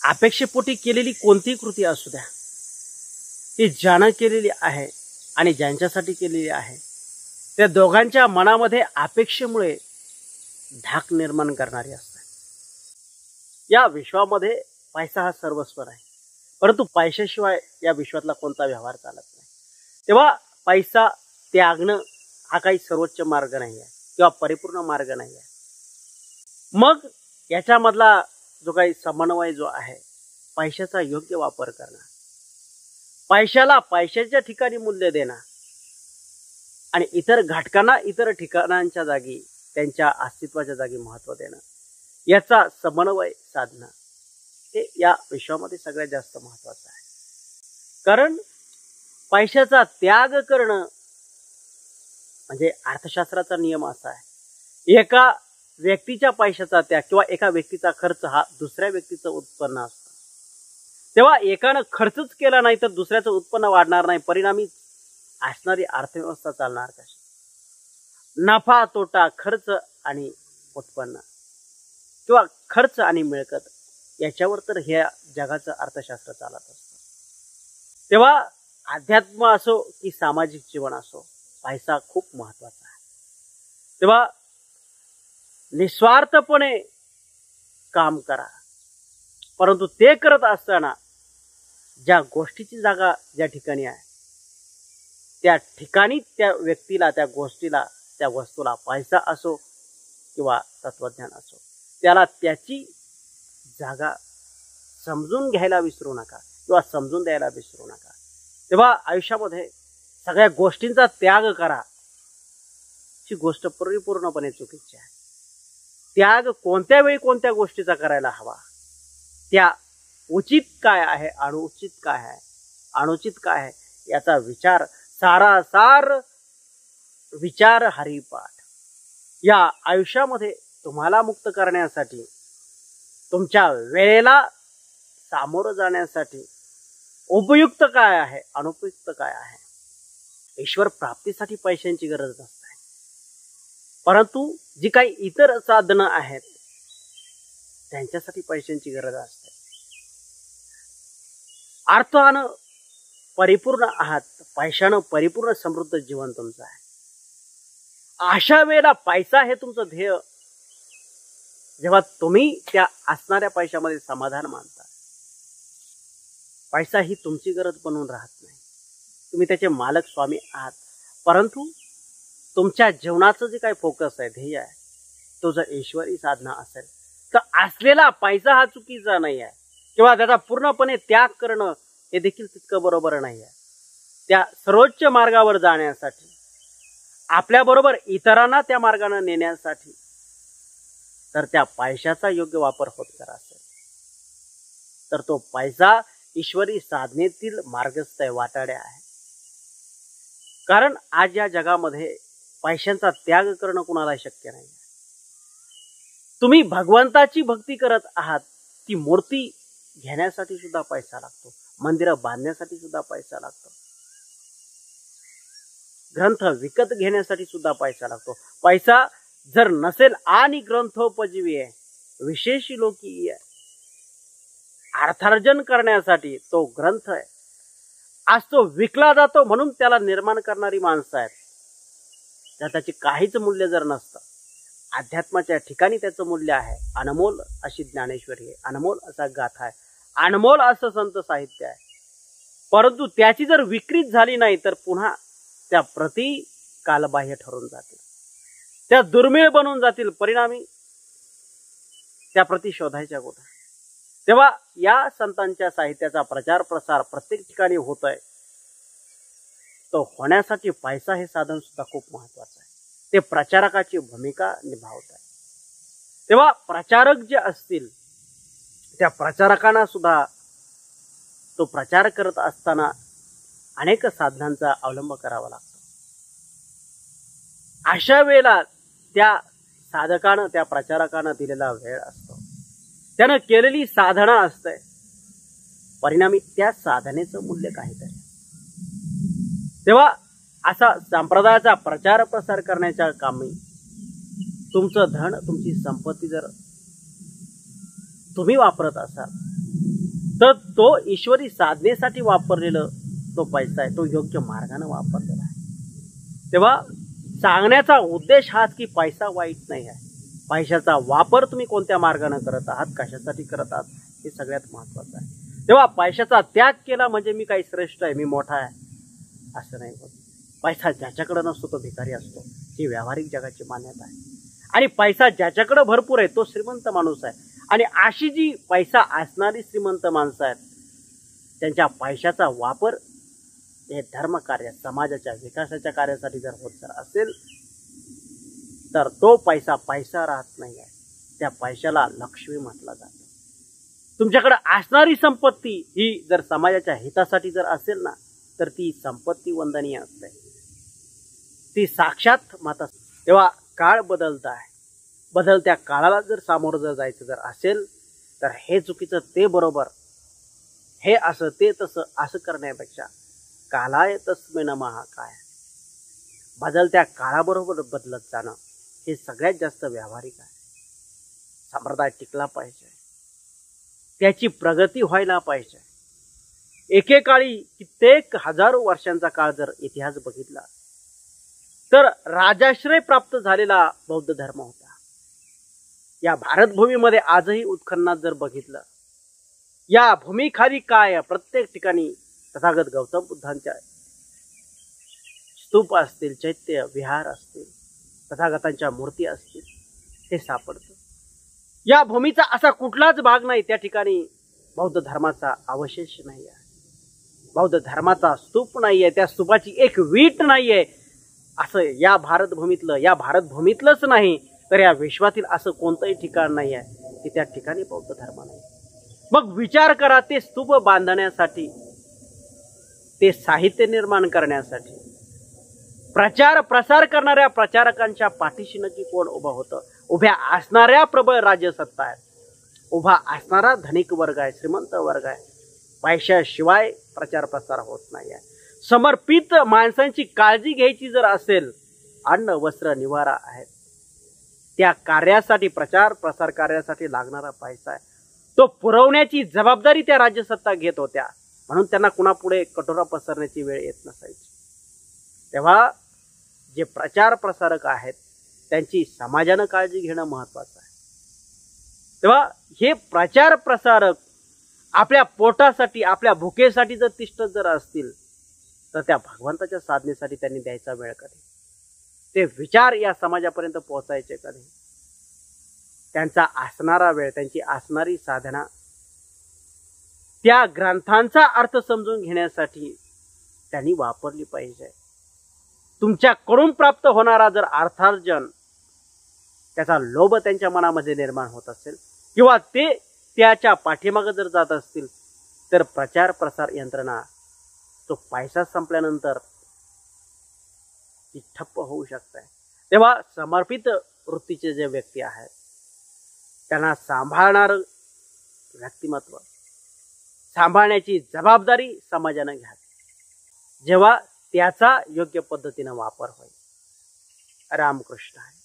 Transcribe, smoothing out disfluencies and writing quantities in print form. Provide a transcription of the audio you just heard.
अपेक्षेपोटी केलेली कोणतीही कृती असू द्या, ती ज्यानं केलेली आहे आणि ज्यांच्यासाठी केलेली आहे, त्या दोघांच्या मनामध्ये अपेक्षेमुळे धाक निर्माण करणारी असते. या विश्वामध्ये पैसा हा सर्वस्व नाही, परंतु पैशाशिवाय या विश्वातला कोणता व्यवहार चालत नाही. तेव्हा पैसा त्यागणं हा काही सर्वोच्च मार्ग नाही आहे किंवा परिपूर्ण मार्ग नाही आहे. मग याच्यामधला जो काही समन्वय जो आहे, पैशाचा योग्य वापर करणं, पैशाला पैशाच्या ठिकाणी मूल्य देणं आणि इतर घटकांना इतर ठिकाणांच्या जागी त्यांच्या अस्तित्वाच्या जागी महत्त्व देणं, याचा समन्वय साधणं हे या विश्वामध्ये सगळ्यात जास्त महत्त्वाचं आहे. कारण पैशाचा त्याग करणं म्हणजे अर्थशास्त्राचा नियम असा आहे, एका व्यक्तीच्या पैशाचा त्याग किंवा एका व्यक्तीचा खर्च हा दुसऱ्या व्यक्तीचं उत्पन्न असतं. तेव्हा एकानं खर्चच केला नाही तर दुसऱ्याचं उत्पन्न वाढणार नाही. परिणामी असणारी अर्थव्यवस्था चालणार कशी? नफा तोटा, खर्च आणि उत्पन्न किंवा खर्च आणि मिळकत याच्यावर तर ह्या जगाचं अर्थशास्त्र चालत असतं. तेव्हा अध्यात्म असो की सामाजिक जीवन असो, पैसा खूप महत्वाचा आहे. तेव्हा निस्वार्थपणे काम करा, परंतु ते करत असताना ज्या गोष्टीची जागा ज्या ठिकाणी आहे त्या ठिकाणी त्या व्यक्तीला, त्या गोष्टीला, त्या वस्तूला, पैसा असो किंवा तत्वज्ञान असो, त्याला त्याची जागा समजून घ्यायला विसरू नका किंवा समजून द्यायला विसरू नका. तेव्हा आयुष्यामध्ये सगळ्या गोष्टींचा त्याग करा, ही गोष्ट परिपूर्णपणे चुकीची आहे. त्याग कोणत्या वेळी कोणत्या गोष्टीचा करायला हवा, त्या उचित काय आहे, अनुचित काय आहे, अनुचित काय आहे याचा विचार, सारासार विचार हरिपाठ या आयुष्यामध्ये तुम्हाला मुक्त करण्यासाठी, तुमच्या वेळेला सामोरं जाण्यासाठी उपयुक्त काय आहे, अनुपयुक्त काय आहे. ईश्वर प्राप्तीसाठी पैशांची गरज नसते, परंतु जी काही इतर साधनं आहेत त्यांच्यासाठी पैशांची गरज असते. अर्थानं परिपूर्ण आहात, पैशानं परिपूर्ण समृद्ध जीवन तुमचं आहे. अशा वेळेला पैसा हे तुमचं ध्येय, जेव्हा तुम्ही त्या असणाऱ्या पैशामध्ये समाधान मानता, पैसा ही तुमची गरज बनवून राहत नाही, तुम्ही त्याचे मालक स्वामी आहात. परंतु तुमच्या जीवनाचं जे काही फोकस आहे, ध्येय आहे, तो जर ईश्वरी साधना असेल तर असलेला पैसा हा चुकीचा नाही आहे किंवा त्याचा पूर्णपणे त्याग करणं हे देखील तितकं बरोबर नाही आहे. त्या सर्वोच्च मार्गावर जाण्यासाठी, आपल्याबरोबर इतरांना त्या मार्गाने नेण्यासाठी तर त्या पैशाचा योग्य वापर होत करा असेल तर तो पैसा ईश्वरी साधनेतील मार्गस्थ आहे, वाटाड्या आहे. कारण आज या जगामध्ये पैशांचा त्याग करणं कुणाला शक्य नाही. तुम्ही भगवंताची भक्ती करत आहात, ती मूर्ती घेण्यासाठी सुद्धा पैसा लागतो, मंदिरं बांधण्यासाठी सुद्धा पैसा लागतो, ग्रंथ विकत घेण्यासाठी सुद्धा पैसा लागतो. पैसा जर नसेल आणि ग्रंथोपजीवी आहे, विशेषी लोकी आहे, अर्थार्जन करण्यासाठी तो ग्रंथ आहे, आज तो विकला जातो म्हणून त्याला निर्माण करणारी माणसं आहेत, तर त्याचे काहीच मूल्य जर नसतं, अध्यात्माच्या ठिकाणी त्याचं मूल्य आहे. अनमोल अशी ज्ञानेश्वरी आहे, अनमोल असा गाथा आहे, अनमोल असं संत साहित्य आहे. परंतु त्याची जर विक्रीच झाली नाही तर पुन्हा त्या प्रती कालबाह्य ठरून जातील, त्या दुर्मिळ बनून जातील. परिणामी त्या प्रती शोधायच्या कुठे? तेव्हा या संतांच्या साहित्याचा प्रचार प्रसार प्रत्येक ठिकाणी होत आहे, तो होण्यासाठी पैसा हे साधन सुद्धा खूप महत्वाचं आहे. ते प्रचारकाची भूमिका निभावत आहे. तेव्हा प्रचारक जे असतील त्या प्रचारकांना सुद्धा तो प्रचार करत असताना अनेक साधनांचा अवलंब करावा लागतो. अशा वेळेला त्या साधकानं, त्या प्रचारकानं दिलेला वेळ असतो, त्यानं केलेली साधना असते, परिणामी त्या साधनेचं मूल्य काहीतरी. तेव्हा असा संप्रदायाचा प्रचार प्रसार करण्याच्या कामी तुमचं धन, तुमची संपत्ती जर तुम्ही वापरत असाल तर तो ईश्वरी साधनेसाठी वापरलेला तो पैसा आहे, तो योग्य मार्गाने वापरलेला आहे. तेव्हा सांगण्याचा उद्देश हाच की पैसा वाईट नाही आहे. पैशाचा वापर तुम्ही कोणत्या मार्गाने करत आहात, कशासाठी करत आहात, हे सगळ्यात महत्वाचं आहे. तेव्हा पैशाचा त्याग केला म्हणजे मी काही श्रेष्ठ आहे, मी मोठा आहे असं नाही होत. पैसा ज्याच्याकडे नसतो तो भिकारी असतो, ही व्यावहारिक जगाची मान्यता आहे. आणि पैसा ज्याच्याकडे भरपूर आहे तो श्रीमंत माणूस आहे. आणि अशी जी पैसा असणारी श्रीमंत माणसं आहेत, त्यांच्या पैशाचा वापर हे धर्म कार्य, समाजाच्या विकासाच्या कार्यासाठी जर होत जर असेल तर तो पैसा पैसा राहत नाही आहे, त्या पैशाला लक्ष्मी म्हटलं जातं. तुमच्याकडे असणारी संपत्ती ही जर समाजाच्या हितासाठी जर असेल ना तर ती संपत्ती वंदनीय असते, ती साक्षात माता. तेव्हा काळ बदलत आहे, बदलत्या काळाला जर सामोरं जर जायचं जर असेल तर हे चुकीचं ते बरोबर, हे असं ते तसं असं करण्यापेक्षा कालाय तस्मै नमः काय, बदलत्या काळाबरोबर बदलत जाणं हे सगळ्यात जास्त व्यावहारिक आहे. संप्रदाय टिकला पाहिजे, त्याची प्रगती व्हायला पाहिजे. एकेकाळी कित्येक हजारो वर्षांचा काळ जर इतिहास बघितला तर राजाश्रय प्राप्त झालेला बौद्ध धर्म होता. या भारतभूमीमध्ये आजही उत्खननात जर बघितलं, या भूमीखाली काय प्रत्येक ठिकाणी तथागत गौतम बुद्धांच्या स्तूप असतील, चैत्य विहार असतील, तथागतांच्या मूर्ती असतील, हे सापडतं. या भूमीचा असा कुठलाच भाग नाही त्या ठिकाणी बौद्ध धर्माचा अवशेष नाही आहे, बौद्ध धर्माचा स्तूप नाहीये, त्या स्तूपाची एक वीट नाहीये. असं या भारतभूमीतलंच नाही तर या विश्वातील असं कोणतंही ठिकाण नाही आहे की त्या ठिकाणी बौद्ध धर्म नाही. मग विचार करा, ते स्तूप बांधण्यासाठी, ते साहित्य निर्माण करण्यासाठी प्रचार प्रसार करणाऱ्या प्रचारकांच्या पाठीशी नक्की कोण उभं होतं? उभ्या असणाऱ्या प्रबळ राज्यसत्ता आहे, उभा असणारा धनिक वर्ग आहे, श्रीमंत वर्ग आहे. पैशाशिवाय प्रचार प्रसार होत नाही आहे. समर्पित माणसांची काळजी घ्यायची जर असेल, अन्न वस्त्र निवारा आहेत, त्या कार्यासाठी, प्रचार प्रसार कार्यासाठी लागणारा पैसा आहे, तो पुरवण्याची जबाबदारी त्या राज्यसत्ता घेत होत्या. म्हणून त्यांना कुणापुढे कटोरा पसरण्याची वेळ येत नसायची. तेव्हा जे प्रचार प्रसारक आहेत त्यांची समाजानं काळजी घेणं महत्वाचं आहे. तेव्हा हे प्रचार प्रसारक आपल्या पोटासाठी, आपल्या भुकेसाठी जर तिष्ठत जर असतील तर त्या भगवंताच्या साधनेसाठी त्यांनी द्यायचा वेळ कधी, ते विचार या समाजापर्यंत पोहोचायचे कधी, त्यांचा असणारा वेळ, त्यांची असणारी साधना त्या ग्रंथांचा अर्थ समजून घेण्यासाठी त्यांनी वापरली पाहिजे. तुमच्याकडून प्राप्त होणारा जर अर्थार्जन, त्याचा लोभ त्यांच्या मनामध्ये निर्माण होत असेल किंवा ते त्याच्या पाठीमागे जर जात असतील तर प्रचार प्रसार यंत्रणा, तो पैसा संपल्यानंतर ती ठप्प होऊ शकते. तेव्हा समर्पित वृत्तीचे जे व्यक्ती आहेत त्यांना सांभाळणार व्यक्तिमत्व, सांभाळण्याची जबाबदारी समाजाने घ्यावी, जेव्हा त्याचा योग्य पद्धतीने वापर होईल. रामकृष्ण आहे.